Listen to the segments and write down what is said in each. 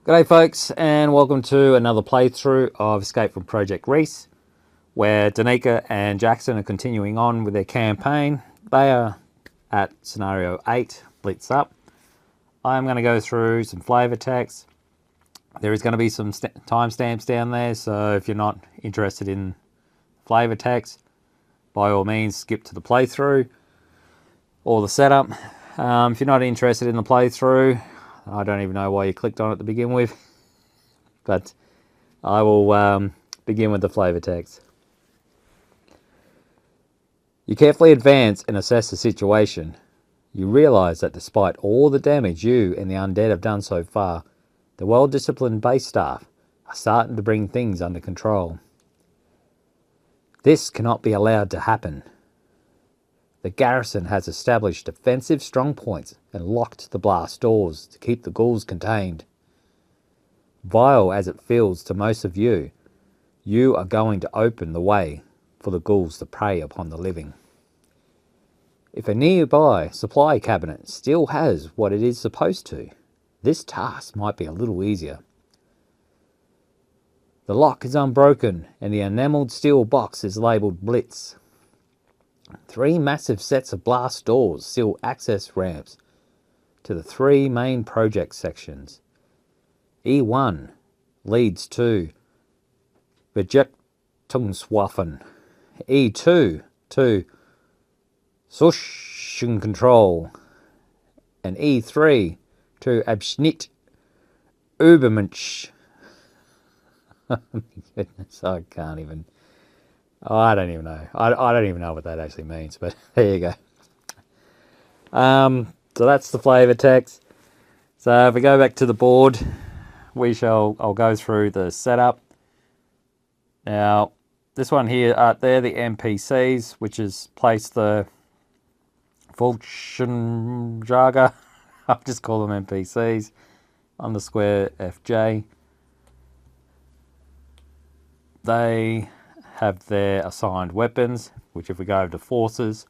G'day folks, and welcome to another playthrough of Escape from Projekt Riese, where Danika and Jackson are continuing on with their campaign. They are at scenario 8, Blitz Up. I'm going to go through some flavor text. There is going to be some timestamps down there, so if you're not interested in flavor text, by all means skip to the playthrough or the setup. If you're not interested in the playthrough, I don't even know why you clicked on it to begin with, but I will begin with the flavor text. You carefully advance and assess the situation. You realise that despite all the damage you and the undead have done so far, the well-disciplined base staff are starting to bring things under control. This cannot be allowed to happen. The garrison has established defensive strongpoints and locked the blast doors to keep the ghouls contained. Vile as it feels to most of you, you are going to open the way for the ghouls to prey upon the living. If a nearby supply cabinet still has what it is supposed to, this task might be a little easier. The lock is unbroken and the enamelled steel box is labelled Blitz. 3 massive sets of blast doors seal access ramps to the 3 main project sections. E1 leads to Verjettungswaffen, E2 to Control, and E3 to Abschnitt Übermensch. Oh my goodness, I can't even... I don't even know. I don't even know what that actually means, but there you go. So that's the flavor text. So if we go back to the board, I'll go through the setup. Now, this one here, they're the NPCs, which is place the Volksjager. I'll just call them NPCs. _ FJ. They have their assigned weapons, which if we go over to forces,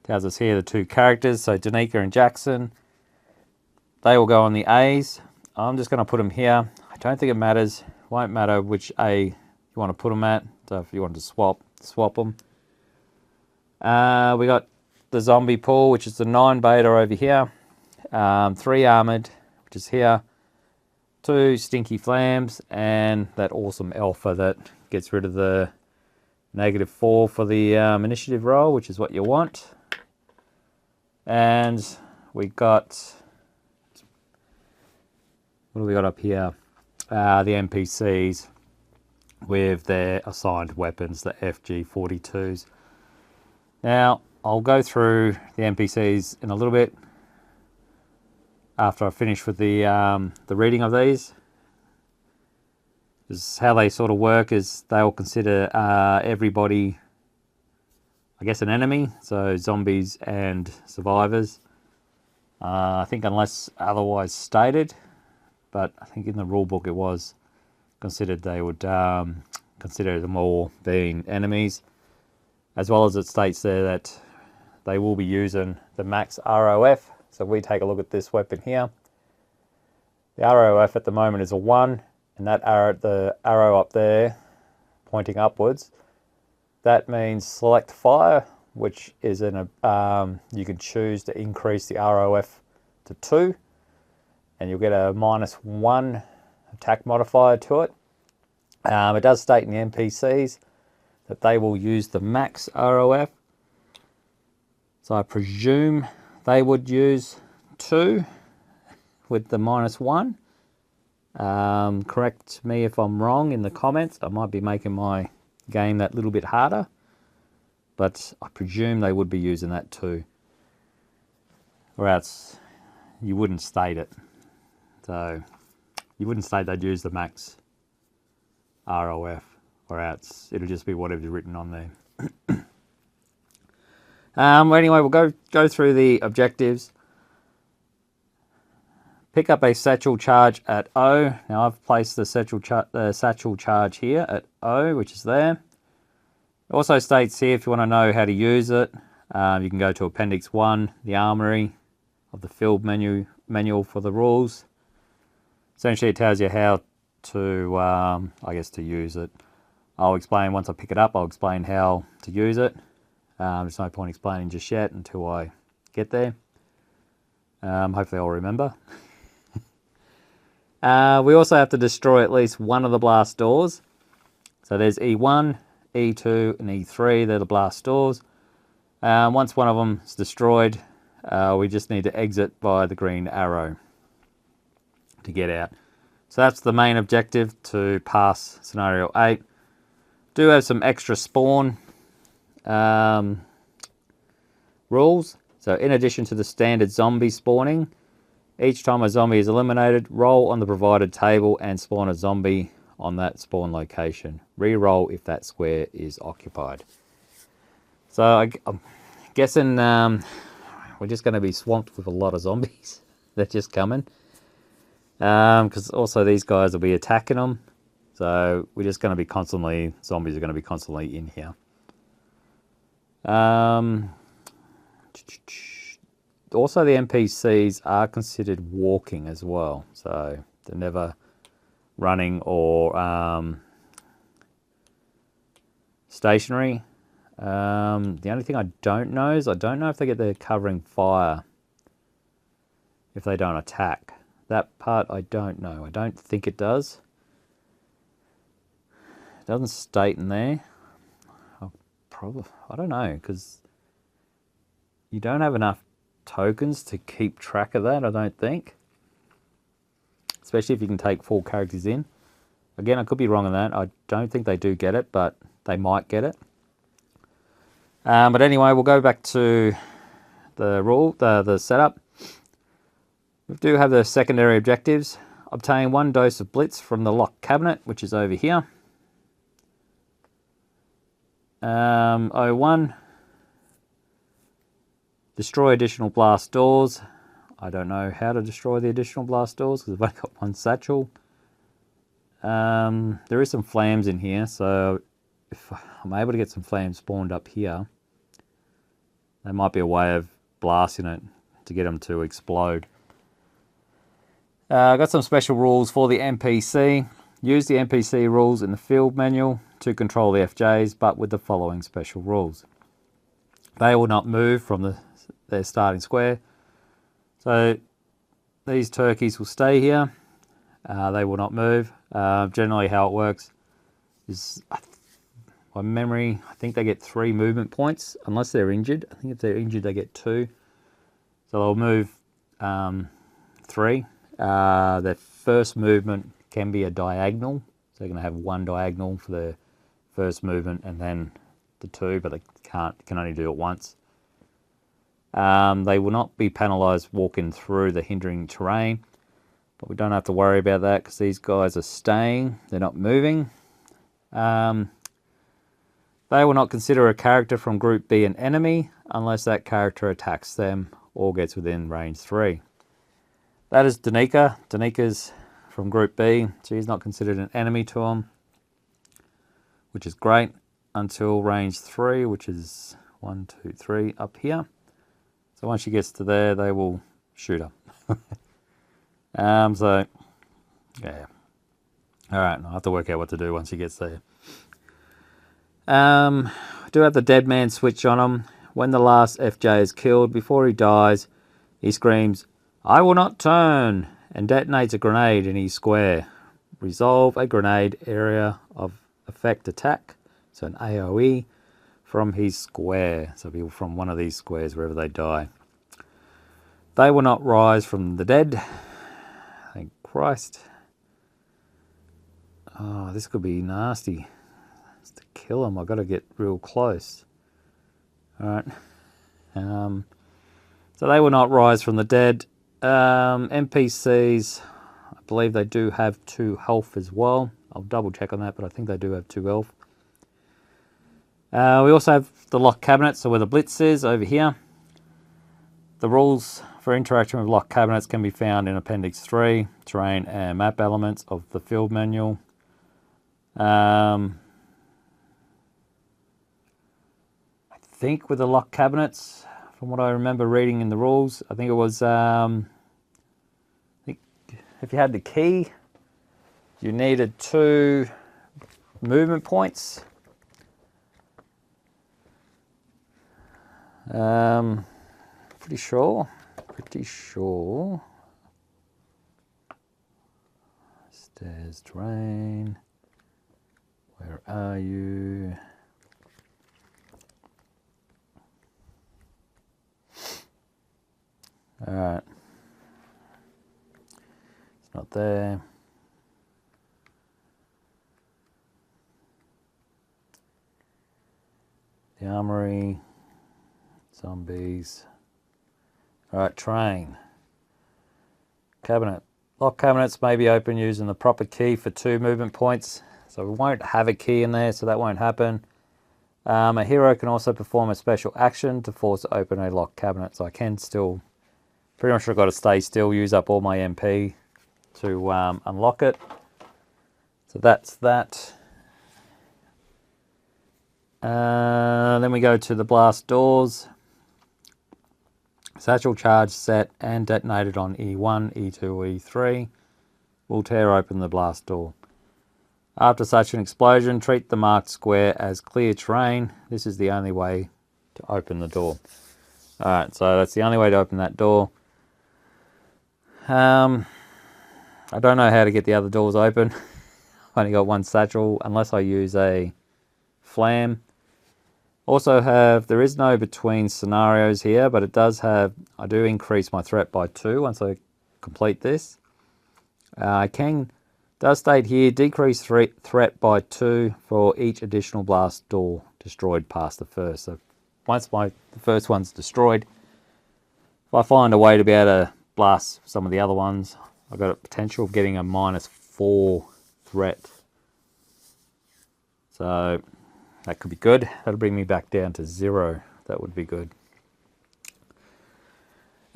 tells us here the 2 characters, so Danika and Jackson. They will go on the A's. I'm just going to put them here. I don't think it matters. Won't matter which A you want to put them at. So if you want to swap them. We got the zombie pool, which is the 9 beta over here. 3 armored, which is here. 2 stinky flams, and that awesome alpha that gets rid of the -4 for the initiative roll, which is what you want. And we got... what do we got up here? The NPCs with their assigned weapons, the FG42s. Now, I'll go through the NPCs in a little bit after I finish with the reading of these. Is how they sort of work is they'll consider everybody, I guess, an enemy, so zombies and survivors. I think unless otherwise stated, but I think in the rule book it was considered they would consider them all being enemies, as well as it states there that they will be using the max ROF. So if we take a look at this weapon here, the ROF at the moment is a 1. And that arrow, the arrow up there, pointing upwards, that means select fire, which is you can choose to increase the ROF to 2, and you'll get a -1 attack modifier to it. It does state in the NPCs that they will use the max ROF, so I presume they would use 2 with the -1. Correct me if I'm wrong in the comments. I might be making my game that little bit harder, but I presume they would be using that too, or else you wouldn't state it. So you wouldn't state they'd use the max ROF, or else it'll just be whatever's written on there. Anyway, we'll go through the objectives. Pick up a satchel charge at O. Now I've placed the satchel charge here at O, which is there. It also states here if you want to know how to use it, you can go to Appendix 1, the Armory of the Field Manual for the rules. Essentially, it tells you how to, I guess, to use it. I'll explain once I pick it up. I'll explain how to use it. There's no point explaining just yet until I get there. Hopefully I'll remember. We also have to destroy at least one of the blast doors. So there's E1, E2, and E3. They're the blast doors. Once one of them is destroyed, we just need to exit via the green arrow to get out. So that's the main objective, to pass scenario 8. Do have some extra spawn rules. So in addition to the standard zombie spawning, each time a zombie is eliminated, roll on the provided table and spawn a zombie on that spawn location. Re-roll if that square is occupied. So I'm guessing we're just going to be swamped with a lot of zombies. They're just coming. Because also these guys will be attacking them. So we're just going to be constantly, zombies are going to be constantly in here. Also the NPCs are considered walking as well. So they're never running or stationary. The only thing I don't know is I don't know if they get their covering fire if they don't attack. That part I don't know. I don't think it does. It doesn't state in there. I don't know, because you don't have enough tokens to keep track of that, I don't think. Especially if you can take 4 characters in. Again, I could be wrong on that. I don't think they do get it, but they might get it. But anyway, we'll go back to the setup. We do have the secondary objectives. Obtain 1 dose of Blitz from the locked cabinet, which is over here. 01. Destroy additional blast doors. I don't know how to destroy the additional blast doors because I've only got 1 satchel. There is some flames in here, so if I'm able to get some flames spawned up here, there might be a way of blasting it to get them to explode. I've got some special rules for the NPC. Use the NPC rules in the field manual to control the FJs, but with the following special rules. They will not move from their starting square. So these turkeys will stay here. They will not move. Generally how it works is, by memory, I think they get 3 movement points, unless they're injured. I think if they're injured, they get 2. So they'll move 3. Their first movement can be a diagonal. So they're going to have 1 diagonal for their first movement and then the 2, but they can only do it once. They will not be penalised walking through the hindering terrain, but we don't have to worry about that because these guys are staying. They're not moving. They will not consider a character from Group B an enemy unless that character attacks them or gets within range 3. That is Danika. Danika's from Group B. She's not considered an enemy to them, which is great, until range 3, which is 1, 2, 3 up here. So once she gets to there, they will shoot her. So, yeah. Alright, I'll have to work out what to do once she gets there. I do have the dead man switch on him. When the last FJ is killed, before he dies, he screams, "I will not turn," and detonates a grenade in his square. Resolve a grenade area of effect attack, so an AoE, from his square. So people from one of these squares wherever they die. They will not rise from the dead. Thank Christ. Oh, this could be nasty. Just to kill them, I've got to get real close. Alright. So they will not rise from the dead. NPCs, I believe they do have 2 health as well. I'll double check on that, but I think they do have 2 health. We also have the locked cabinet, so where the Blitz is, over here. The rules for interaction with locked cabinets can be found in Appendix 3, Terrain and Map Elements of the Field Manual. I think with the locked cabinets, from what I remember reading in the rules, I think it was, I think if you had the key, you needed 2 movement points. Pretty sure. Stairs, terrain. Where are you? All right. It's not there. The armory. Zombies. All right, train. Cabinet. Lock cabinets may be open using the proper key for 2 movement points. So we won't have a key in there, so that won't happen. A hero can also perform a special action to force open a locked cabinet. So I can still, pretty much I've got to stay still, use up all my MP to unlock it. So that's that. Then we go to the blast doors. Satchel charge set and detonated on E1, E2, or E3 will tear open the blast door. After such an explosion, treat the marked square as clear terrain. This is the only way to open the door. Alright, so that's the only way to open that door. I don't know how to get the other doors open. I've only got 1 satchel, unless I use a flam. Also have, there is no between scenarios here, but it does have, I do increase my threat by 2 once I complete this. Does state here, decrease threat by 2 for each additional blast door destroyed past the first. So once the first one's destroyed, if I find a way to be able to blast some of the other ones, I've got a potential of getting a -4 threat. So that could be good. That'll bring me back down to 0. That would be good.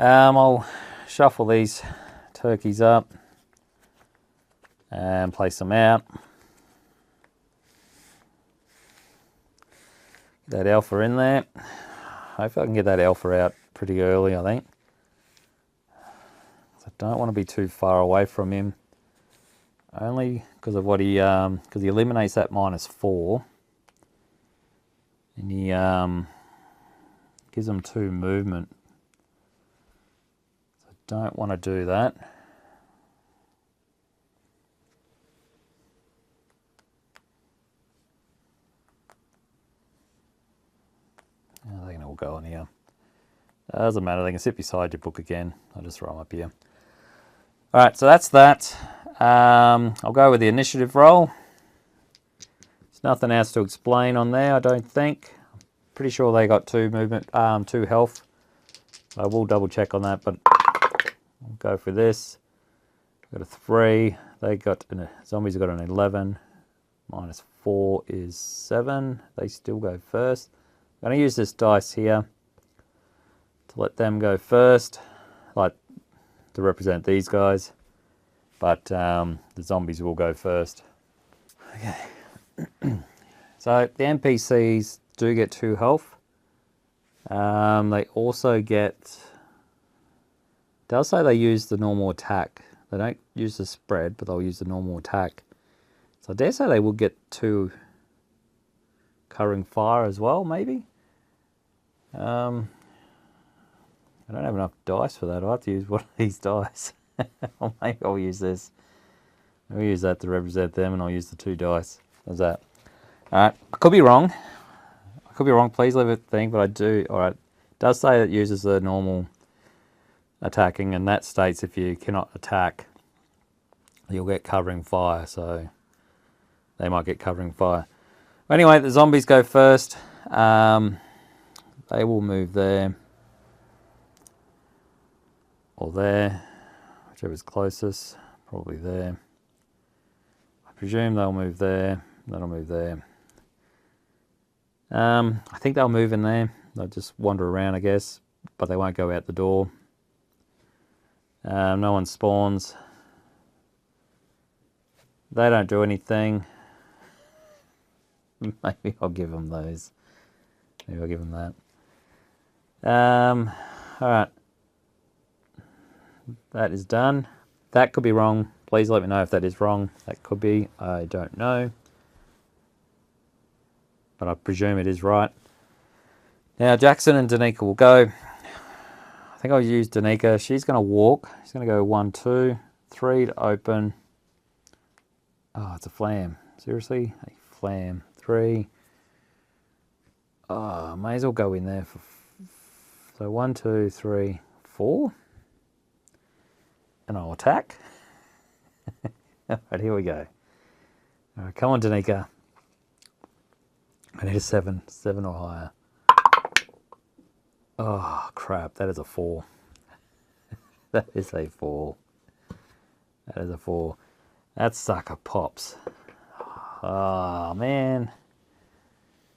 I'll shuffle these turkeys up and place them out. Get that alpha in there. Hopefully I can get that alpha out pretty early, I think. I don't want to be too far away from him. Only because of what he, because he eliminates that -4. And he gives them 2 movement. So I don't want to do that. I think it will go in here. Doesn't matter, they can sit beside your book again. I'll just throw them up here. Alright, so that's that. I'll go with the initiative roll. There's nothing else to explain on there, I don't think. I'm pretty sure they got 2 movement, 2 health. I will double check on that, but I'll go for this. Got a 3. They got zombies got an 11. -4 is 7. They still go first. I'm going to use this dice here to let them go first, like to represent these guys. But the zombies will go first. Okay. So the NPCs do get 2 health. They also get, it does say they use the normal attack. They don't use the spread, but they'll use the normal attack. So I dare say they will get 2 covering fire as well, maybe. I don't have enough dice for that. I'll have to use one of these dice. Or maybe I'll use this. I'll use that to represent them, and I'll use the 2 dice. How's that? Alright, I could be wrong. I could be wrong, please leave a thing, but I do. Alright, it does say it uses the normal attacking, and that states if you cannot attack, you'll get covering fire, so they might get covering fire. Anyway, the zombies go first. They will move there. Or there. Whichever's closest. Probably there. I presume they'll move there. That'll move there. I think they'll move in there. They'll just wander around, I guess. But they won't go out the door. No one spawns. They don't do anything. Maybe I'll give them those. Maybe I'll give them that. Alright. That is done. That could be wrong. Please let me know if that is wrong. That could be. I don't know. But I presume it is right. Now, Jackson and Danika will go. I think I'll use Danika. She's going to walk. She's going to go 1, 2, 3 to open. Oh, it's a flam. Seriously? A flam. 3. Oh, may as well go in there. So 1, 2, 3, 4. And I'll attack. Alright, here we go. Alright, come on, Danika. I need a 7. 7 or higher. Oh, crap. That is a 4. That is a 4. That is a 4. That sucker pops. Oh, man.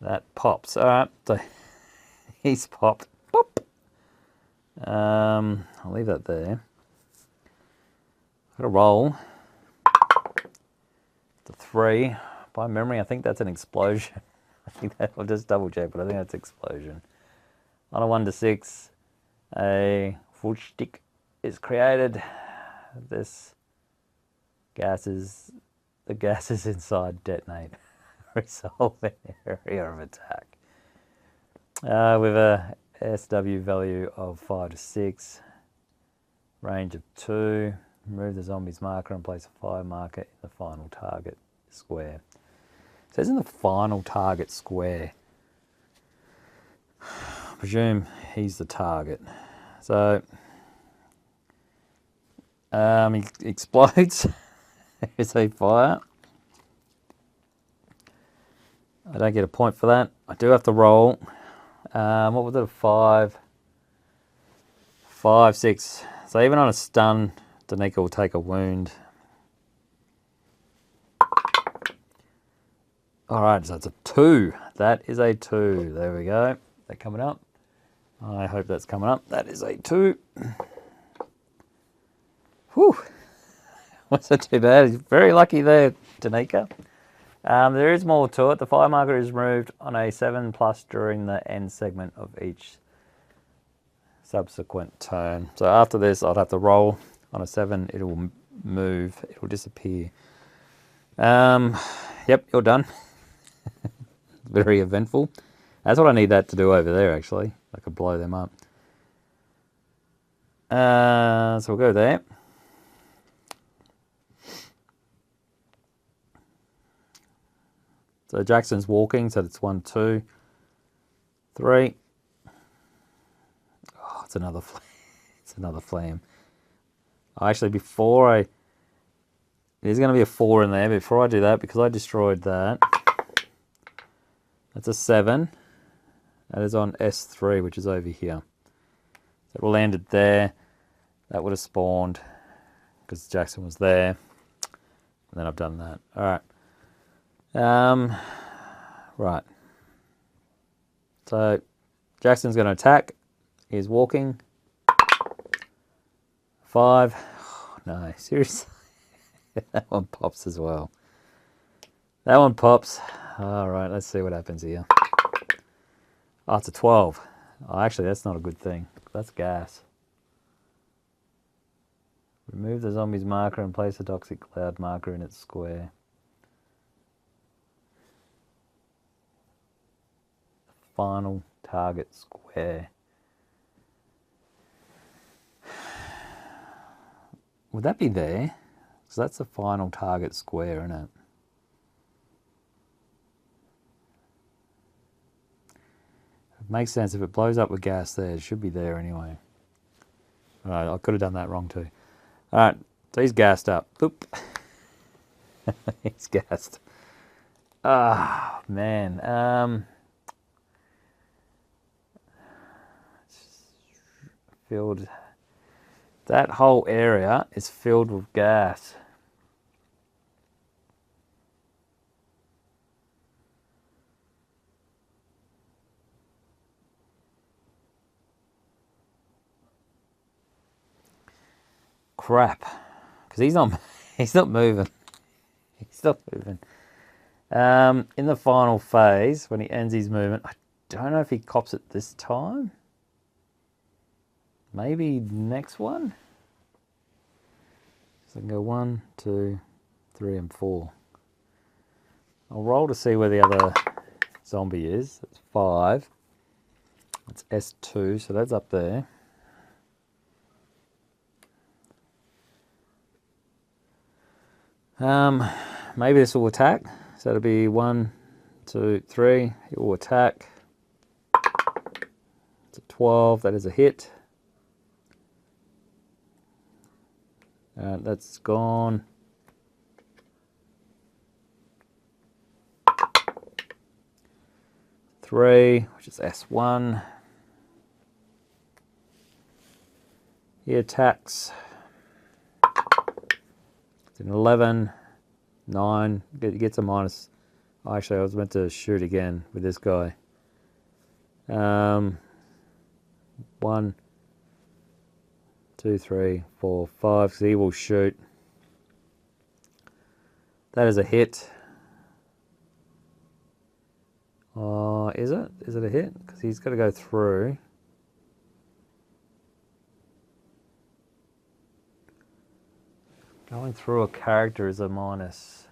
That pops. Alright, so he's popped. Pop. I'll leave that there. Got a roll. It's a 3. By memory, I think that's an explosion. I think that, I'll just double check, but I think that's explosion. On a 1 to 6, a full stick is created. This the gases inside detonate. Resolve an area of attack. With a SW value of 5 to 6, range of 2. Remove the zombie's marker and place a fire marker in the final target square. It says in the final target square. I presume he's the target. So he explodes. There's a fire. I don't get a point for that. I do have to roll. What was it? A 5, 5, 6. So even on a stun, Danika will take a wound. Alright, so it's a 2. That is a 2. There we go. That coming up. I hope that's coming up. That is a 2. Whew. Wasn't too bad. Very lucky there, Danika. There is more to it. The fire marker is removed on a 7+ during the end segment of each subsequent turn. So after this, I'd have to roll. On a 7, it will move. It will disappear. Yep, you're done. Very eventful. That's what I need that to do over there, actually. I could blow them up. So we'll go there. So Jackson's walking, so that's 1, 2, 3. Oh, it's another flame. It's another flame. Actually, there's going to be a 4 in there. Before I do that, because I destroyed that, that's a 7. That is on S3, which is over here. So it landed there. That would have spawned because Jackson was there. And then I've done that. All right. Right. So Jackson's going to attack. He's walking. 5. Oh, no, seriously. That one pops as well. That one pops. All right, let's see what happens here. Oh, it's a 12. Oh, actually, that's not a good thing. That's gas. Remove the zombie's marker and place a toxic cloud marker in its square. Final target square. Would that be there? So that's the final target square, isn't it? It makes sense. If it blows up with gas there, it should be there anyway. Alright, I could have done that wrong too. Alright, so he's gassed up. Boop. He's gassed. Ah, man. Filled. That whole area is filled with gas. Crap, because he's not moving. He's not moving. In the final phase, when he ends his movement, I don't know if he cops it this time. Maybe next one. So I can go 1, 2, 3, and 4. I'll roll to see where the other zombie is. That's 5. That's S2, so that's up there. Maybe this will attack. So it'll be 1, 2, 3. It will attack. It's a 12. That is a hit. That's gone. 3, which is S1. He attacks. It's an 11, 9. It gets a minus. Actually, I was meant to shoot again with this guy. 1, 2, 3, 4, 5. So he will shoot. That is a hit. Is it? Is it a hit? Because he's got to go through. Going through a character is a minus.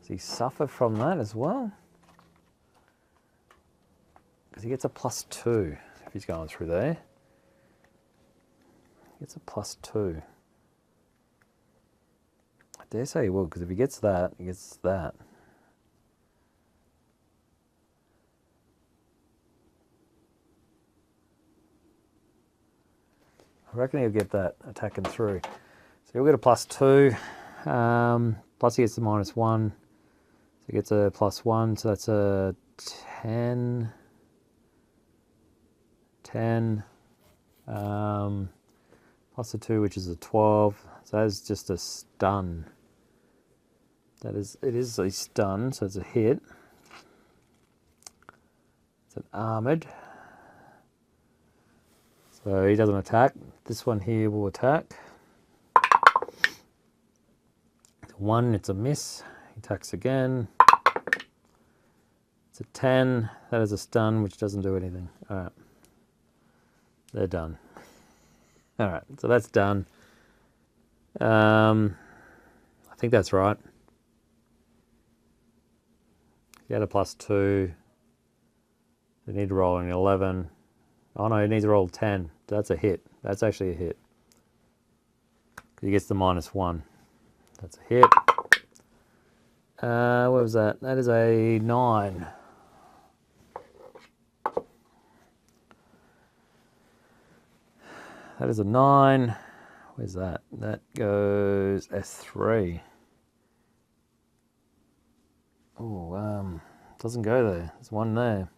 Does he suffer from that as well? Because he gets a +2 if he's going through there. He gets a +2. I dare say he will, because if he gets that, he gets that. I reckon he'll get that attacking through. So he'll get a +2. Plus he gets the -1. So he gets a +1. So that's a 10. 10. Plus a 2, which is a 12. So that's just a stun. It is a stun, so it's a hit. It's an armored. So he doesn't attack. This one here will attack. 1, it's a miss. He attacks again. It's a 10. That is a stun, which doesn't do anything. Alright. They're done. Alright, so that's done. I think that's right. He had a +2. They need to roll an 11. Oh no, he needs to roll 10. That's a hit. That's actually a hit. He gets the -1. That's a hit. What was that? That is a 9. That is a 9. Where's that? That goes S3. Oh, doesn't go there. There's one there.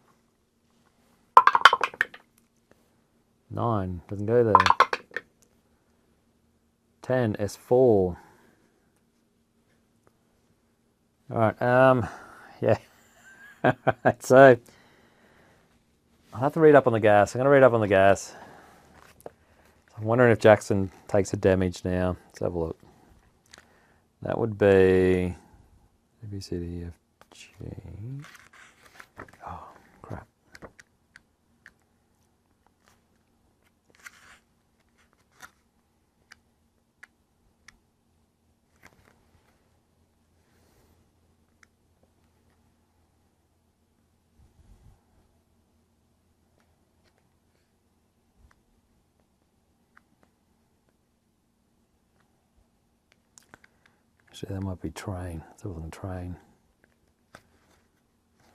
9 doesn't go there. 10 S4. All right. Yeah. So I'll have to read up on the gas. I'm going to read up on the gas. I'm wondering if Jackson takes a damage now. Let's have a look. That would be A, B, C, D, E, F, G. Oh, crap. Actually, that might be train. That wasn't train.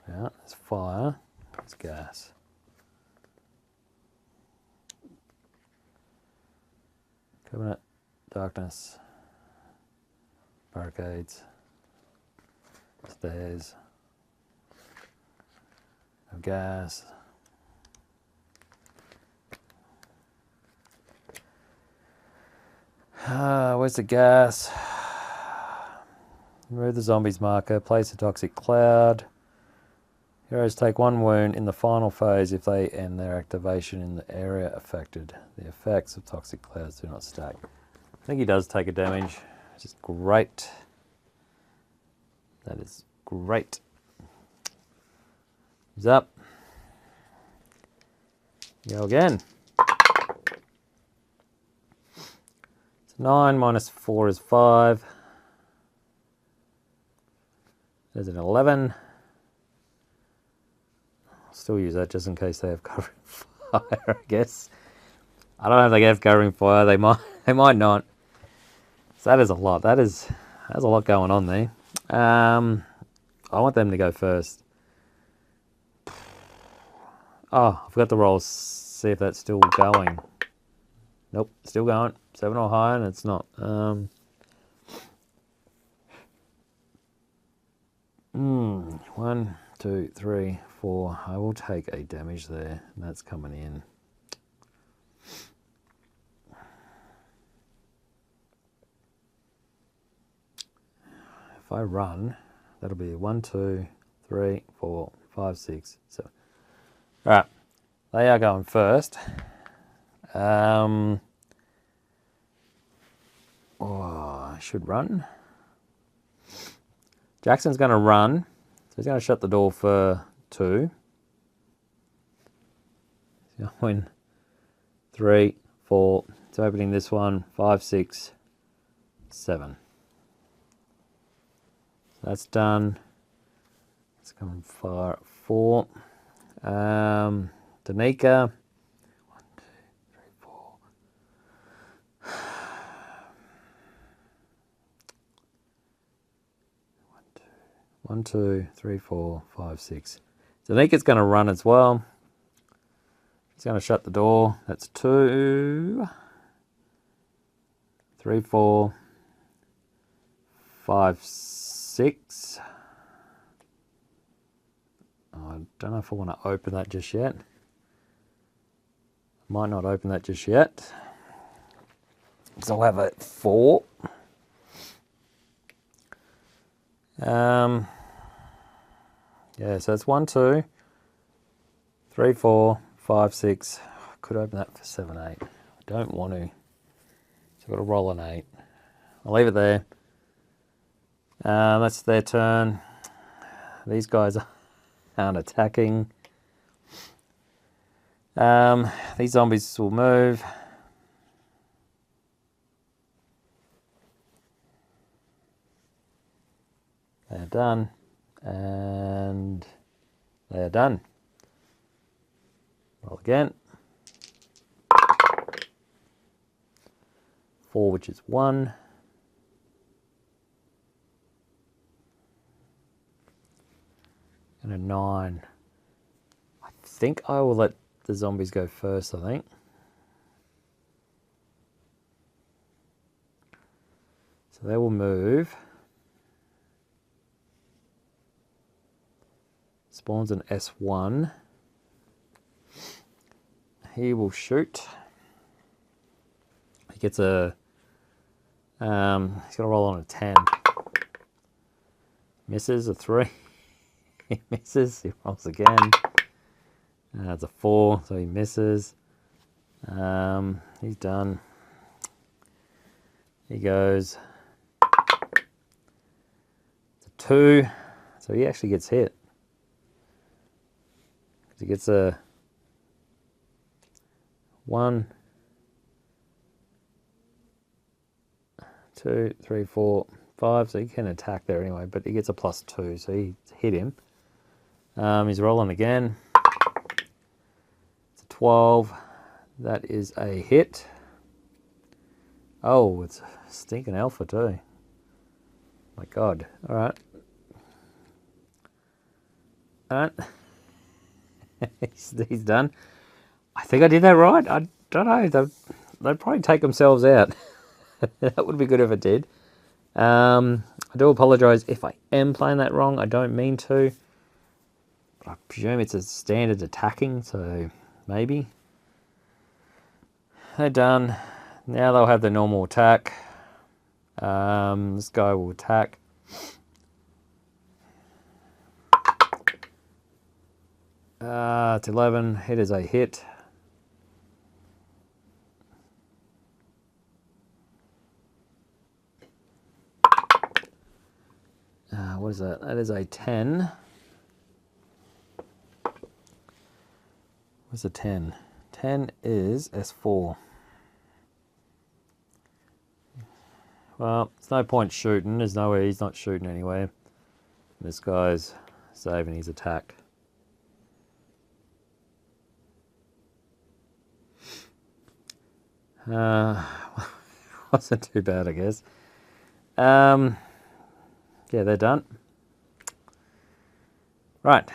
Yeah, there's fire. There's gas. Covenant, darkness, barricades, stairs, no gas. Where's the gas? Remove the zombie's marker, place a toxic cloud. Heroes take 1 wound in the final phase if they end their activation in the area affected. The effects of toxic clouds do not stack. I think he does take a damage, which is great. That is great. He's up. Go again. It's 9 minus 4 is 5. There's an 11. I'll still use that just in case they have covering fire, I guess. I don't know if they have covering fire. They might not. So that is a lot. There's a lot going on there. I want them to go first. Oh, I forgot to roll. See if that's still going. Nope, still going. 7 or higher, and it's not. 1, 2, 3, 4. I will take a damage there, and that's coming in. If I run, that'll be 1, 2, 3, 4, 5, 6, 7. All right, they are going first. Oh, I should run. Jackson's going to run, so he's going to shut the door for 2. He's going 3, 4. It's opening this one. 5, 6, 7. So that's done. It's coming 4. Danika. 1, 2, 3, 4. 1, 2, 3, 4, 5, 6. Danika's going to run as well. She's going to shut the door. That's 2, 3, 4, 5, 6. I don't know if I want to open that just yet. Might not open that just yet. So I'll have a 4. Yeah, so it's 1, 2, 3, 4, 5, 6. I could open that for 7, 8. I don't want to. So I've got to roll an 8. I'll leave it there. That's their turn. These guys aren't attacking. These zombies will move. They're done. And they are done. Roll again. 4, which is 1. And a 9. I think I will let the zombies go first, I think. So they will move. Spawns an S1. He will shoot. He gets a... he's going to roll on a 10. Misses a 3. He misses. He rolls again. That's a 4, so he misses. He's done. He goes. It's a 2, so he actually gets hit. He gets a 1, 2, 3, 4, 5. So he can attack there anyway, but he gets a +2, so he hit him. He's rolling again. It's a 12. That is a hit. Oh, it's a stinking alpha too. My God. All right. All right. He's done. I think I did that right. I don't know. They'd probably take themselves out. That would be good if it did. I do apologise if I am playing that wrong. I don't mean to. I presume it's a standard attacking, so maybe. They're done. Now they'll have the normal attack. This guy will attack. It's 11. It is a hit. What is that? That is a 10. What's a 10? 10 is S4. Well, it's no point shooting. There's nowhere. He's not shooting anywhere. This guy's saving his attack. Wasn't too bad, I guess. Yeah, they're done. Right.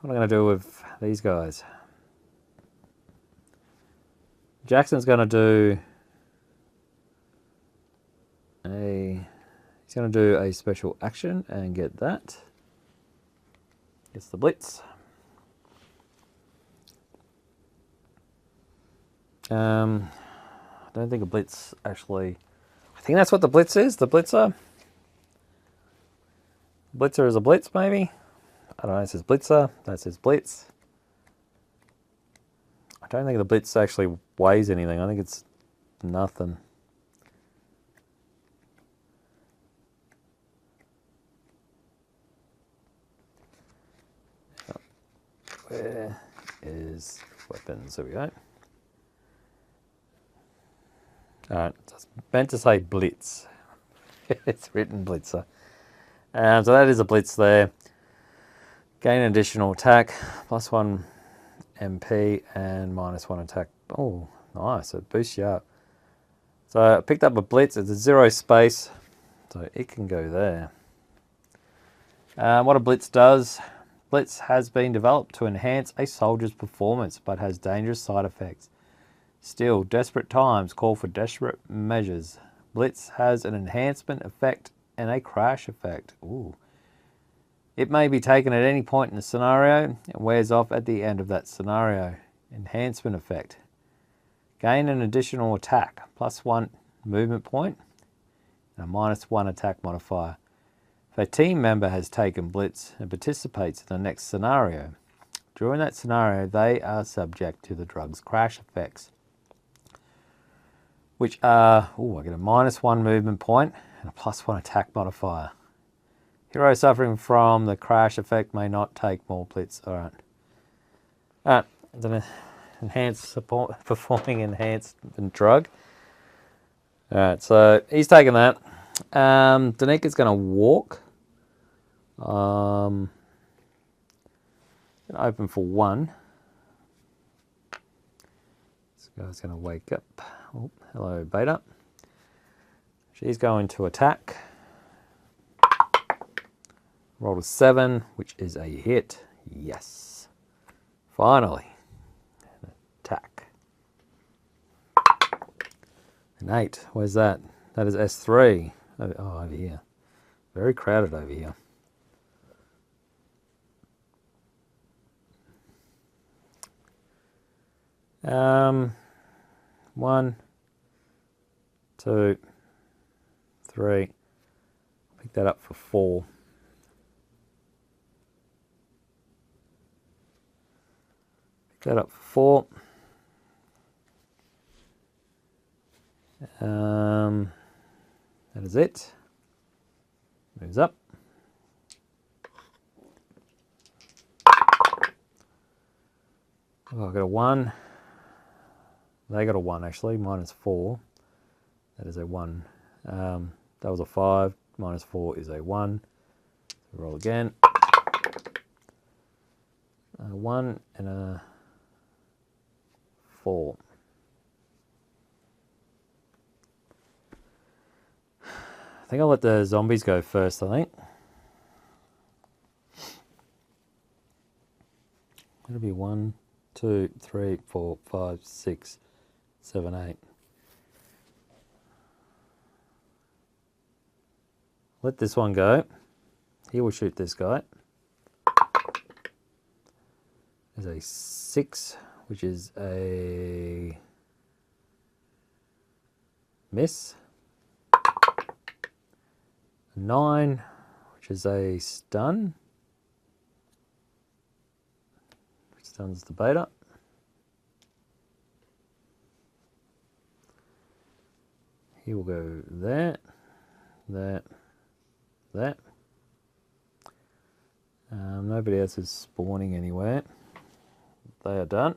What am I going to do with these guys? Jackson's going to do he's going to do a special action and get that. Gets the blitz. I don't think a blitz actually. I think that's what the blitz is. The blitzer. Blitzer is a blitz, maybe. I don't know. It says blitzer. That says blitz. I don't think the blitz actually weighs anything. I think it's nothing. Where is weapons? There we go. Alright, it's meant to say blitz. It's written blitzer. So that is a blitz there. Gain an additional attack, +1 MP and -1 attack. Oh, nice, it boosts you up. So I picked up a blitz, it's a 0 space, so it can go there. What a blitz does, blitz has been developed to enhance a soldier's performance, but has dangerous side effects. Still, desperate times call for desperate measures. Blitz has an enhancement effect and a crash effect. Ooh. It may be taken at any point in the scenario and wears off at the end of that scenario. Enhancement effect. Gain an additional attack, +1 movement point, and a -1 attack modifier. If a team member has taken blitz and participates in the next scenario, during that scenario they are subject to the drug's crash effects, which are, I get a -1 movement point and a +1 attack modifier. Hero suffering from the crash effect may not take more blitz. Alright. Alright, enhanced support, performing enhancement drug. Alright, so he's taking that. Danika's going to walk. Gonna open for 1. This guy's going to wake up. Oh, hello, Beta. She's going to attack. Roll a 7, which is a hit. Yes. Finally. An attack. An 8. Where's that? That is S3. Oh, over here. Very crowded over here. One, 2, 3. Pick that up for 4. Pick that up for 4. That is it. Moves up. Oh, I got a 1. They got a 1 actually, -4. That is a 1. That was a 5. -4 is a 1. So roll again. A 1 and a 4. I think I'll let the zombies go first, I think. It'll be 1, 2, 3, 4, 5, 6, 7, 8. Let this one go. He will shoot this guy. There's a 6, which is a miss. 9, which is a stun. Which stuns the beta. He will go there, there, there. Nobody else is spawning anywhere. They are done.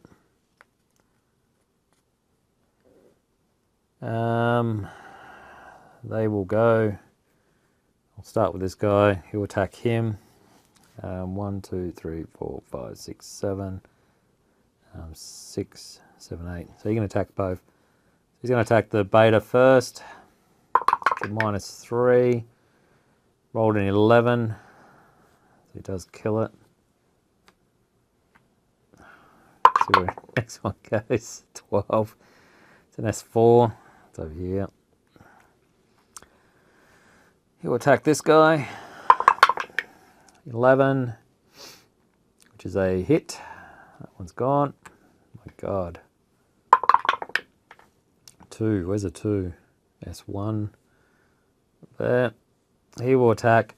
they will go. I'll start with this guy. He'll attack him. 1, 2, 3, 4, 5, 6, 7. 6, 7, 8. So you can attack both. He's going to attack the beta first. Get -3. Rolled an 11. So he does kill it. See where the next one goes. 12. It's an S4. It's over here. He'll attack this guy. 11. Which is a hit. That one's gone. My God. 2. Where's a 2? S1. There. He will attack.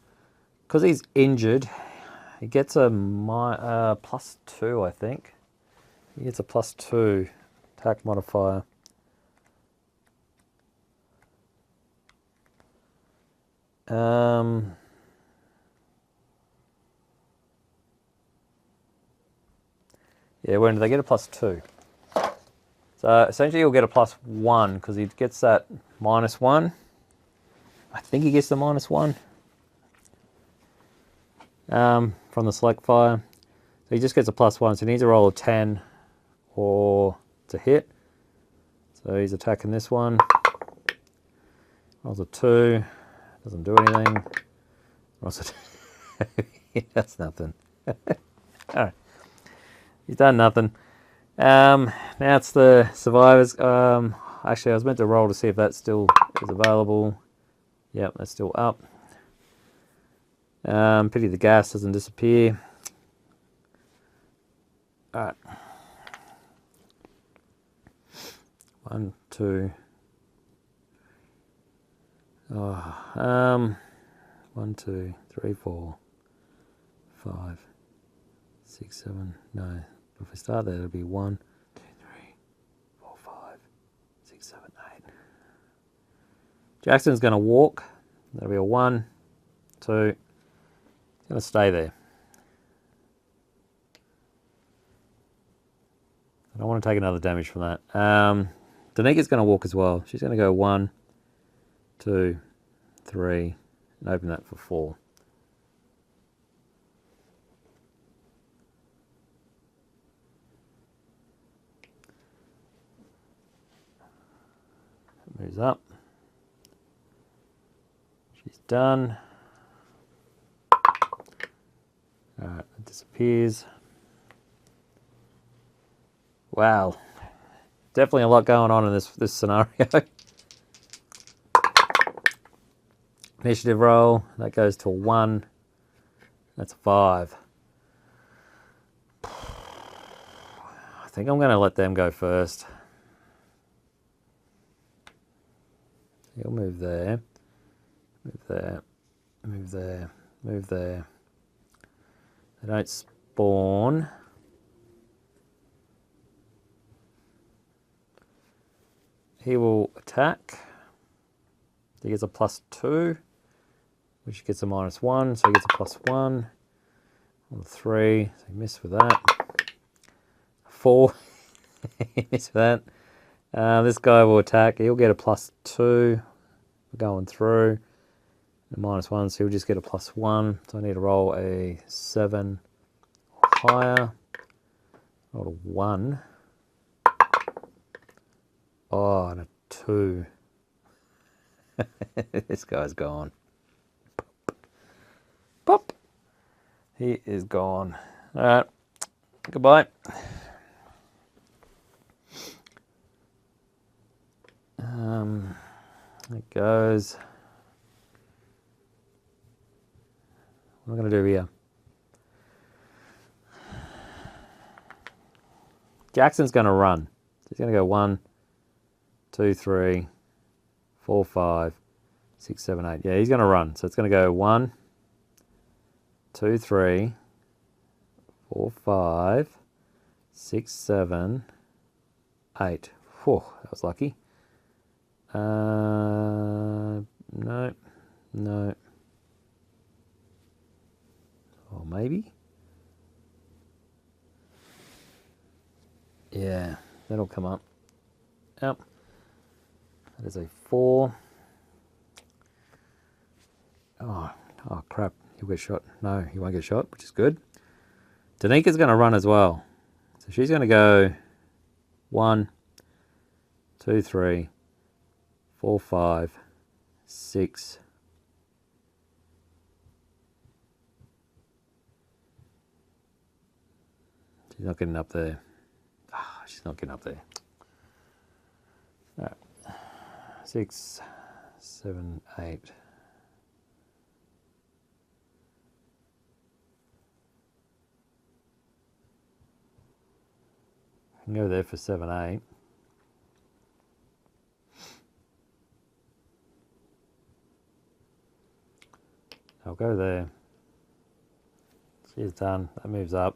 Because he's injured, he gets a +2, I think. He gets a +2 attack modifier. Yeah, when do they get a +2? So essentially he'll get a +1 because he gets that -1. I think he gets the -1 from the select fire. So he just gets a +1. So he needs to roll a 10 or to hit. So he's attacking this one. Rolls a 2. Doesn't do anything. Rolls a 2. That's nothing. Alright. He's done nothing. Now it's the survivors. Actually, I was meant to roll to see if that still is available. Yep, that's still up. Pity the gas doesn't disappear. Alright. 1, 2. 1, 2, 3, 4, 5, 6, 7. No. If I start there, it'll be 1, 2, 3, 4, 5, 6, 7, 8. Jackson's going to walk. That'll be a 1, 2. He's going to stay there. I don't want to take another damage from that. Danika's going to walk as well. She's going to go 1, 2, 3, and open that for 4. Moves up. She's done. Alright, it disappears. Wow. Definitely a lot going on in this scenario. Initiative roll. That goes to 1. That's a 5. I think I'm going to let them go first. He'll move there, move there, move there, move there. They don't spawn. He will attack. He gets a +2, which gets a -1, so he gets a +1. On the 3, so he missed with that. 4, he missed with that. This guy will attack. He'll get a +2 going through. A -1, so he'll just get a +1. So I need to roll a 7 or higher. Roll a 1. Oh, and a 2. This guy's gone. Pop. He is gone. All right. Goodbye. It goes. What am I going to do here? Jackson's going to run. He's going to go 1, 2, 3, 4, 5, 6, 7, 8. Yeah, he's going to run. So it's going to go 1, 2, 3, 4, 5, 6, 7, 8. Whew, that was lucky. No, no. Or maybe. Yeah, that'll come up. Yep. That is a 4. Oh, oh crap. He'll get shot. No, he won't get shot, which is good. Danika's going to run as well. So she's going to go 1, 2, 3, 4, 5, 6. She's not getting up there. Oh, she's not getting up there. All right. 6, 7, 8. I can go there for 7, 8. I'll go there. She's done. That moves up.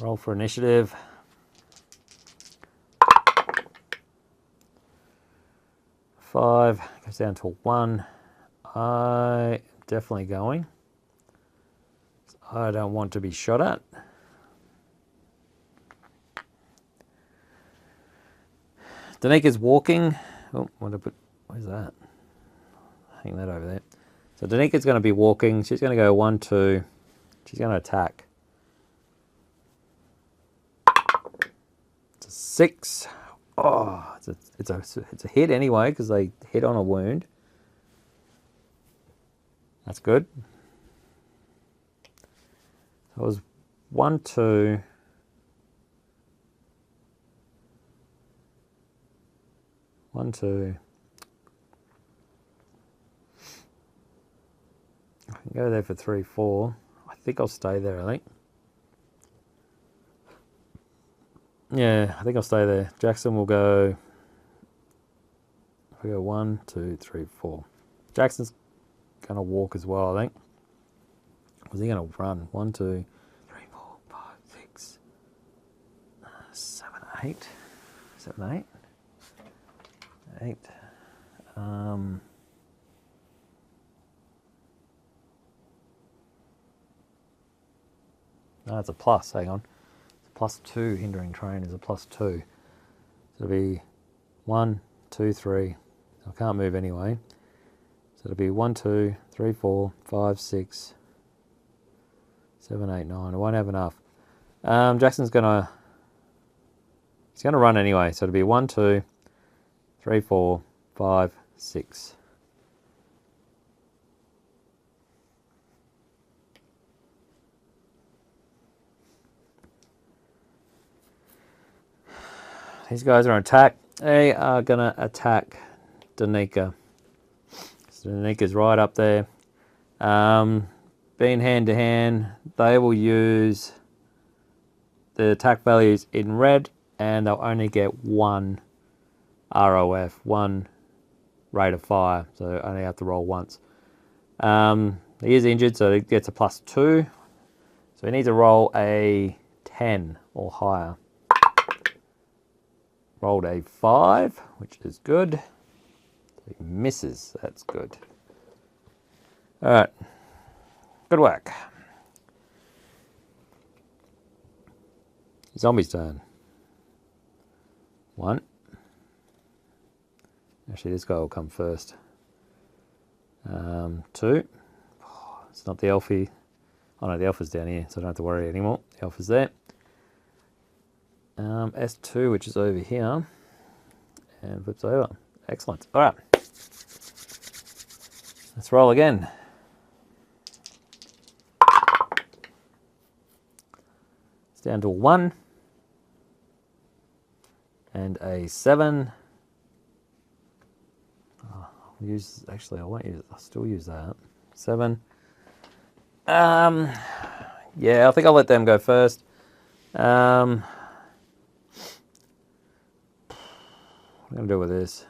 Roll for initiative. 5 goes down to 1. I am definitely going. I don't want to be shot at. Danika's walking. Oh, what to put? Where's that? Hang that over there. So Danika's going to be walking. She's going to go 1, 2. She's going to attack. It's a 6. Oh, it's a hit anyway because they hit on a wound. That's good. So it was 1, 2. 1, 2. I can go there for 3, 4. I think I'll stay there, I think. Yeah, I think I'll stay there. Jackson will go. If I go 1, 2, 3, 4. Jackson's going to walk as well, I think. Was he going to run? 1, 2, 3, 4, 5, 6, 7, 8. 7, 8. 8. No, it's a plus. Hang on. It's a +2. Hindering terrain is a +2. So it'll be 1, 2, 3. I can't move anyway. So it'll be 1, 2, 3, 4, 5, 6, 7, 8, 9. I won't have enough. Jackson's gonna. He's gonna run anyway. So it'll be 1, 2, 3, 4, 5, 6. These guys are on attack. They are going to attack Danika. So Danika's right up there. Being hand to hand, they will use the attack values in red and they'll only get 1 ROF, 1 rate of fire. So only have to roll once. He is injured, so he gets a +2. So he needs to roll a 10 or higher. Rolled a 5, which is good. So he misses. That's good. All right. Good work. Zombie's turn. 1. Actually, this guy will come first. 2. Oh, it's not the Elfie. Oh no, the Alpha's down here, so I don't have to worry anymore. The Alpha's there. S2, which is over here, and flips over. Excellent. All right. Let's roll again. It's down to 1 and a 7. Oh, actually, I won't use it. I'll still use that. 7. Yeah, I think I'll let them go first. What am I going to do with this?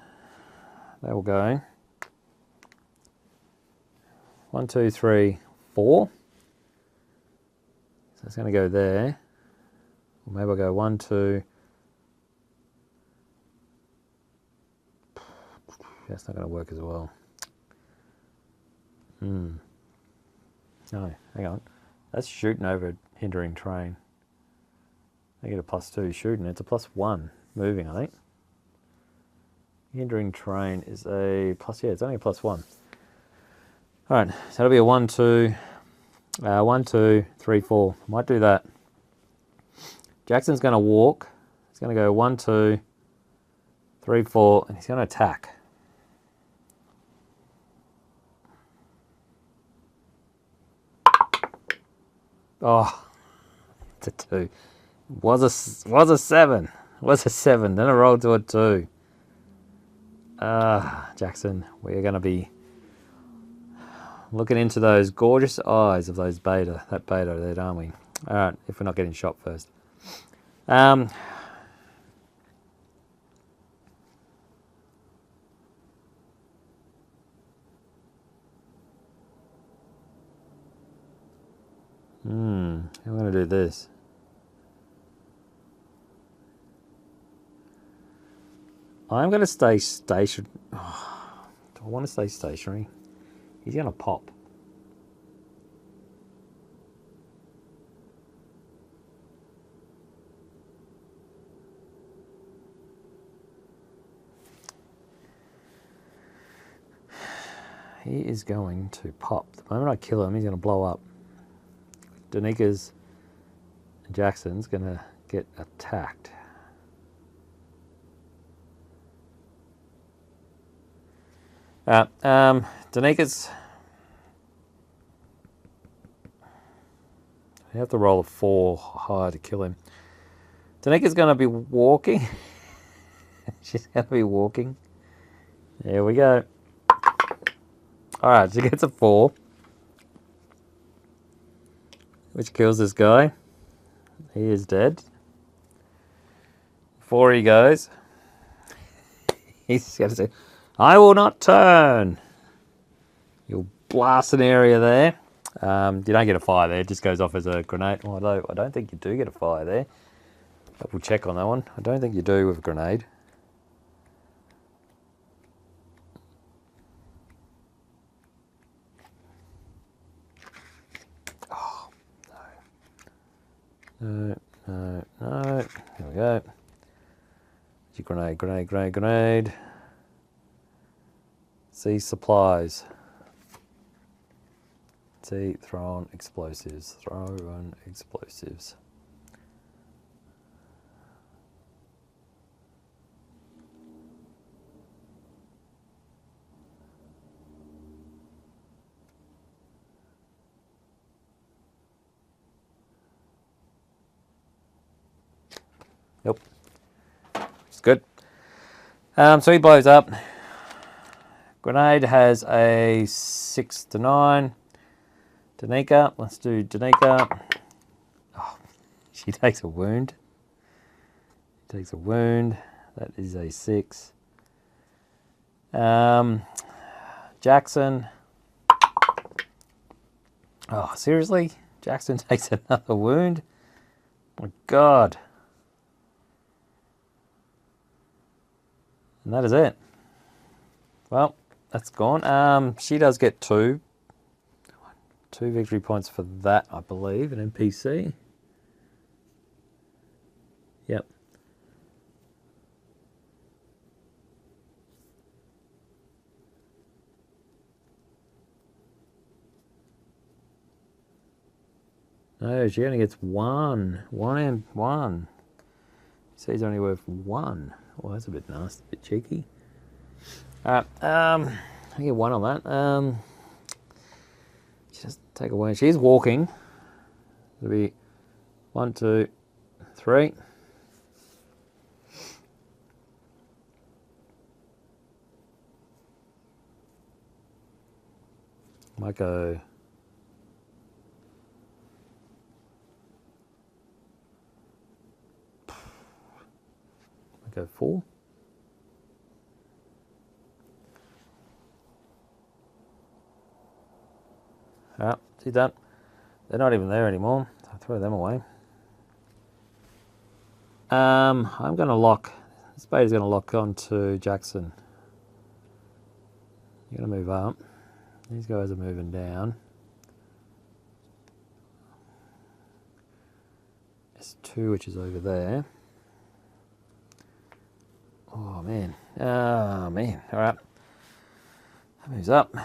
They will go 1, 2, 3, 4. So it's going to go there. Or maybe I'll go 1, 2. That's not going to work as well. No, hang on. That's shooting over hindering terrain. I get a +2 shooting. It's a +1 moving, I think. Hindering terrain is a plus, yeah, it's only a +1. All right, so that'll be a 1, 2, 1, 2, 3, 4. Might do that. Jackson's going to walk. He's going to go 1, 2, 3, 4, and he's going to attack. Oh, it's a 2. Was a 7. Was a 7. Then I rolled to a 2. Jackson, we're going to be looking into those gorgeous eyes of those beta. That beta there, aren't we? All right, if we're not getting shot first. I'm going to do this. I'm going to stay stationary. Oh, do I want to stay stationary? He's going to pop. He is going to pop. The moment I kill him, he's going to blow up. Danika's and Jackson's going to get attacked. Danika's... I have to roll a 4 high to kill him. Danika's going to be walking. She's going to be walking. There we go. Alright, she gets a 4. Which kills this guy. He is dead. 4 he goes. He's going to say, I will not turn. You'll blast an area there. You don't get a fire there. It just goes off as a grenade. Although I don't think you do get a fire there. Double check on that one. I don't think you do with a grenade. Oh, no. No. Here we go. Grenade. See supplies. See thrown explosives. Nope. It's good. So he blows up. Grenade has a 6 to 9. Danika, let's do Danika. Oh, she takes a wound. That is a 6. Jackson. Oh, seriously? Jackson takes another wound? Oh my God. And that is it. Well, that's gone. She does get 2 victory points for that, I believe, an NPC. Yep. No, she only gets 1. 1 and 1. So he's only worth 1. Well, that's a bit nasty, a bit cheeky. Alright, I get 1 on that. Just take away. She's walking. It'll be 1, 2, 3. Might go. Might go 4. Ah, see that? They're not even there anymore. So I'll throw them away. I'm going to lock. Spade is going to lock onto Jackson. You're going to move up. These guys are moving down. S2, which is over there. Oh, man. Oh, man. All right. That moves up.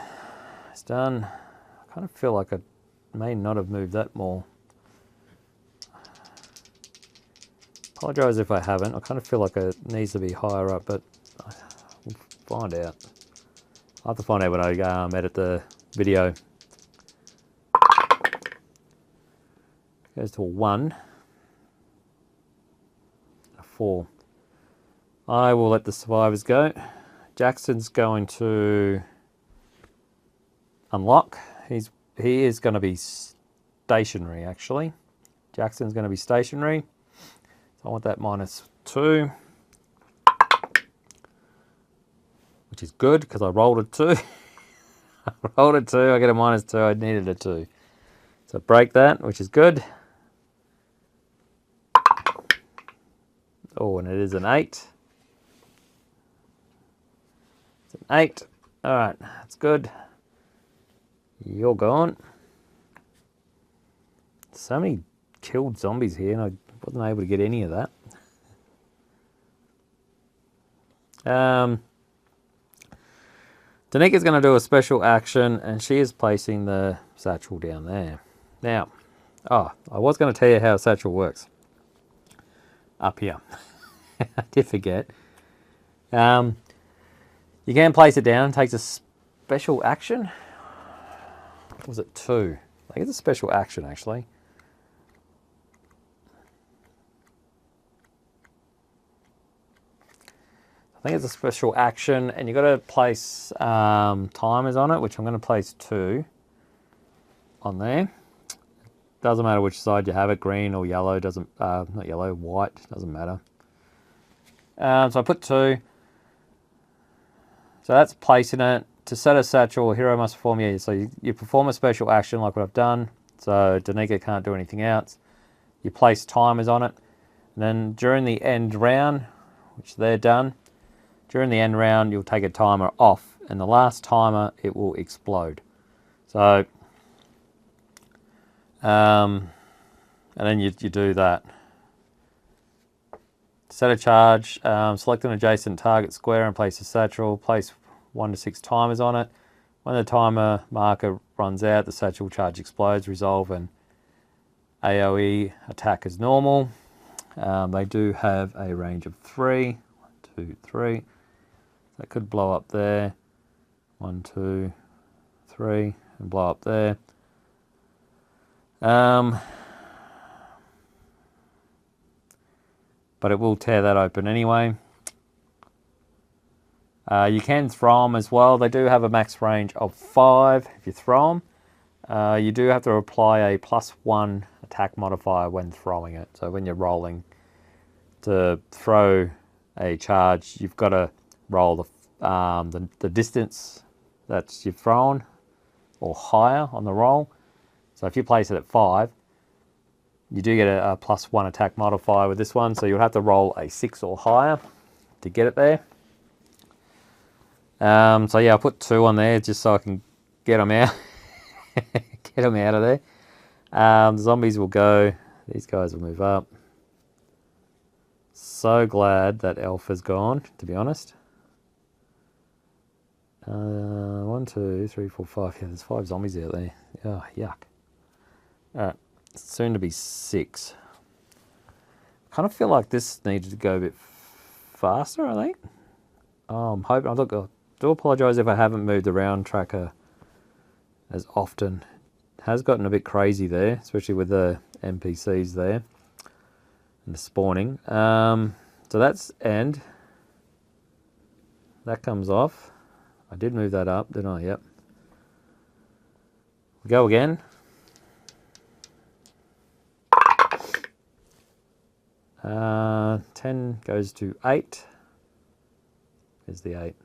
It's done. I kind of feel like I may not have moved that more. Apologise if I haven't. I kind of feel like it needs to be higher up, but we'll find out. I'll have to find out when I edit the video. Goes to a 1. A 4. I will let the survivors go. Jackson's going to unlock. He is going to be stationary, actually. Jackson's going to be stationary. So I want that -2. Which is good, because I rolled a 2. I rolled a 2, I get a -2, I needed a 2. So break that, which is good. Oh, and it is an 8. It's an 8. Alright, that's good. You're gone. So many killed zombies here, and I wasn't able to get any of that. Danika's going to do a special action, and she is placing the satchel down there. Now, I was going to tell you how a satchel works. Up here. I did forget. You can place it down. It takes a special action. Or was it 2? I think it's a special action, actually. I think it's a special action, and you've got to place timers on it, which I'm going to place 2 on there. Doesn't matter which side you have it, green or yellow, doesn't not yellow, white, doesn't matter. So I put 2. So that's placing it. To set a satchel, a hero must perform, so you perform a special action like what I've done. So Danika can't do anything else. You place timers on it. And then during the end round, which they're done, during the end round, you'll take a timer off, and the last timer, it will explode. So, and then you do that. Set a charge, select an adjacent target square and place a satchel. Place 1 to 6 timers on it. When the timer marker runs out, the satchel charge explodes. Resolve and AoE attack as normal. They do have a range of 3. 1, 2, 3. That could blow up there. 1, 2, 3, and blow up there. But it will tear that open anyway. You can throw them as well. They do have a max range of 5 if you throw them. You do have to apply a +1 attack modifier when throwing it. So when you're rolling to throw a charge, you've got to roll the distance that you've thrown or higher on the roll. So if you place it at 5, you do get a +1 attack modifier with this one. So you'll have to roll a 6 or higher to get it there. So yeah, I put 2 on there just so I can get them out. Get them out of there. The zombies will go. These guys will move up. So glad that Alpha's gone, to be honest. 1, 2, 3, 4, 5. Yeah, there's 5 zombies out there. Oh, yuck. Alright, soon to be 6. Kind of feel like this needed to go a bit faster, I think. I'm hoping. I do apologise if I haven't moved the round tracker as often. It has gotten a bit crazy there, especially with the NPCs there and the spawning. So that's end. That comes off. I did move that up, didn't I? Yep. We go again. Uh, 10 goes to 8. There's the 8.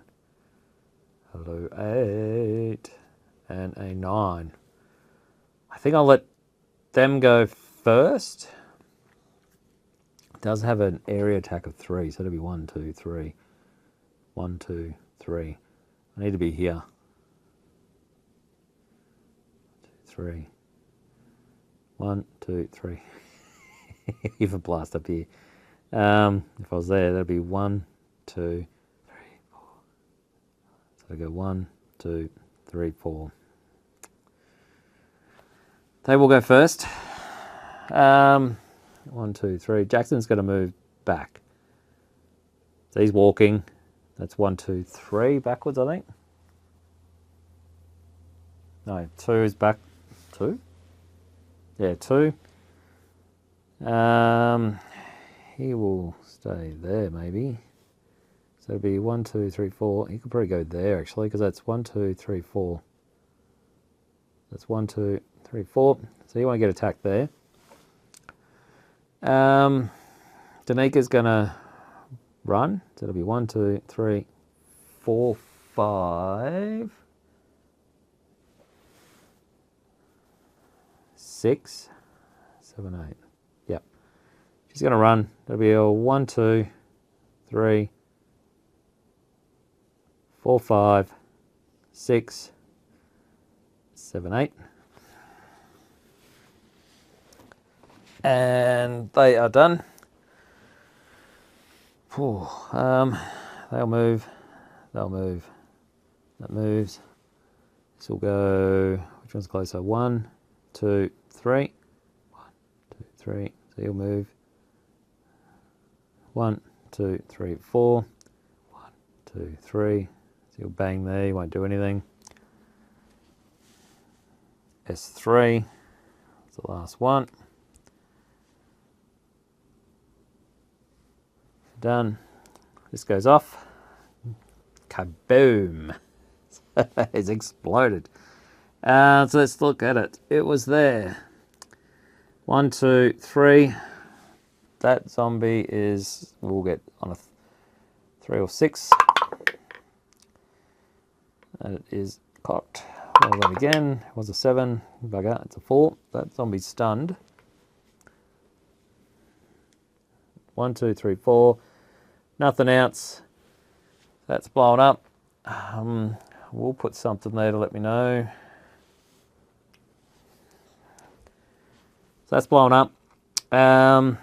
Hello, 8. And a 9. I think I'll let them go first. It does have an area attack of 3, so it'll be 1, 2, 3. 1, 2, 3. I need to be here. 2, 3. 1, 2, 3. Even blast up here. If I was there, that'd be 1, 2, 3, 4. So I go 1, 2, 3, 4. They will go first. 1, 2, 3. Jackson's going to move back. So he's walking. That's 1, 2, 3 backwards, I think. No, 2 is back. 2? Yeah, 2. He will stay there, maybe. So it'll be 1, 2, 3, 4. He could probably go there, actually, because that's 1, 2, 3, 4. That's 1, 2, 3, 4. So you want to get attacked there. Danika's going to run. So it'll be 1, 2, 3, 4, 5, 6, 7, 8. Yep. She's going to run. It'll be a 1, 2, 3, 4, 5, 6, 7, 8. And they are done. They'll move. They'll move. That moves. This will go. Which one's closer? 1, 2, 3. 1, 2, 3. So you'll move. 1, 2, 3, 4. 1, 2, 3. So you'll bang there. You won't do anything. S3. That's the last one. Done. This goes off. Kaboom! It's exploded. So let's look at it. It was there. 1, 2, 3. That zombie is. We'll get on a 3 or 6. And it is cocked. Roll that again. It was a 7. Bugger. It's a 4. That zombie's stunned. 1, 2, 3, 4. Nothing else. That's blown up. We'll put something there to let me know. So that's blown up. S3,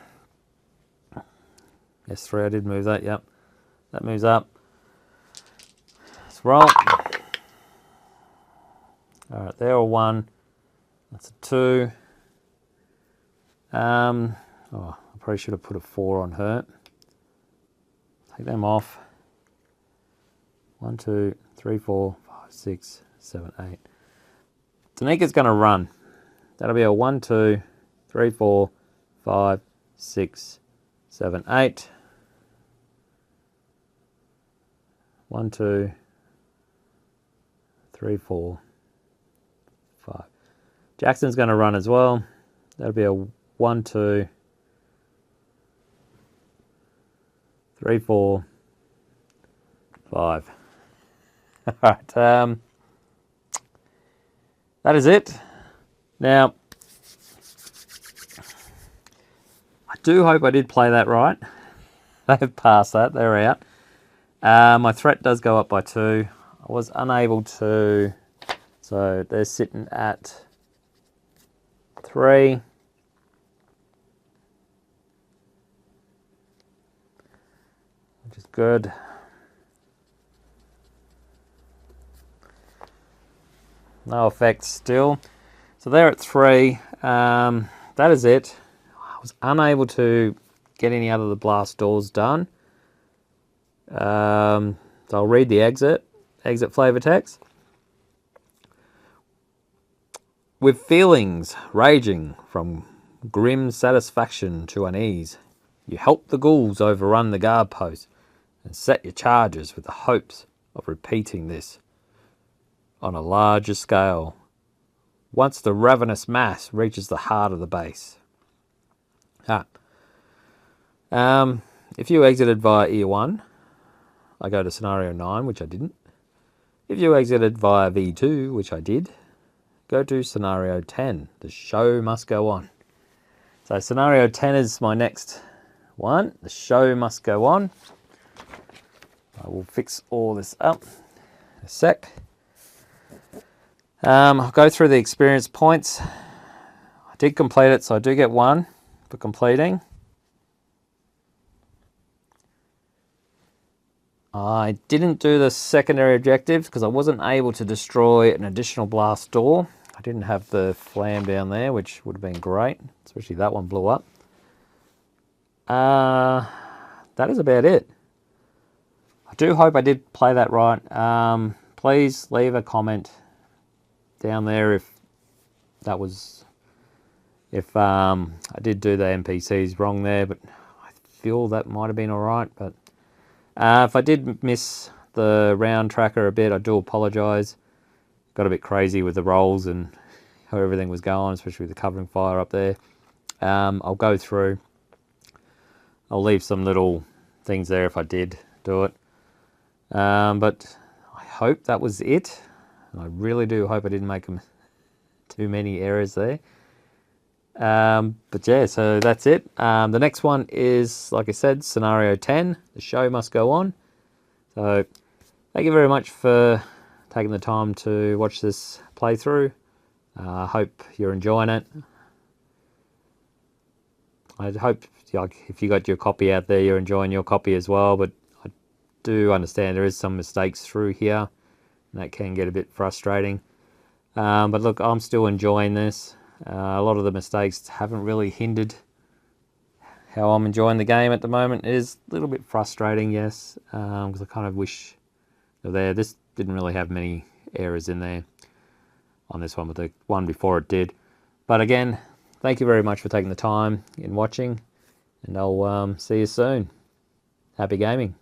I did move that, yep. That moves up. Let's roll. Alright, there are 1. That's a 2. I probably should have put a 4 on her. Take them off. 1, 2, 3, 4, 5, 6, 7, 8. Danika's going to run. That'll be a 1, 2, 3, 4, 5, 6, 7, 8. 1, 2, 3, 4, 5. Jackson's going to run as well. That'll be a 1, 2, 3, 4, 5. All right. That is it. Now, I do hope I did play that right. They've passed that. They're out. My threat does go up by 2. I was unable to. So they're sitting at 3. Which is good. No effects still. So they're at 3. That is it. I was unable to get any other of the blast doors done. So I'll read the exit flavor text. With feelings raging from grim satisfaction to unease, you help the ghouls overrun the guard post and set your charges with the hopes of repeating this on a larger scale once the ravenous mass reaches the heart of the base. If you exited via E1, I go to scenario 9, which I didn't. If you exited via V2, which I did, go to scenario 10. The show must go on. So scenario 10 is my next one. The show must go on. I will fix all this up in a sec. I'll go through the experience points. I did complete it, so I do get 1 for completing. I didn't do the secondary objectives because I wasn't able to destroy an additional blast door. I didn't have the flam down there, which would have been great, especially that one blew up. That is about it. I do hope I did play that right. Please leave a comment down there if that was, if I did do the NPCs wrong there, but I feel that might have been alright. But if I did miss the round tracker a bit, I do apologise. Got a bit crazy with the rolls and how everything was going, especially with the covering fire up there. I'll go through. I'll leave some little things there if I did do it. But I hope that was it. And I really do hope I didn't make too many errors there. But yeah, so that's it. The next one is, like I said, scenario 10. The show must go on. So thank you very much for taking the time to watch this playthrough. I hope you're enjoying it. I hope, like, if you got your copy out there, you're enjoying your copy as well. But I do understand there is some mistakes through here, and that can get a bit frustrating. But look, I'm still enjoying this. A lot of the mistakes haven't really hindered how I'm enjoying the game at the moment. It is a little bit frustrating, yes, because I kind of wish they were there. This didn't really have many errors in there on this one, but the one before it did. But again, thank you very much for taking the time in watching, and I'll see you soon. Happy gaming.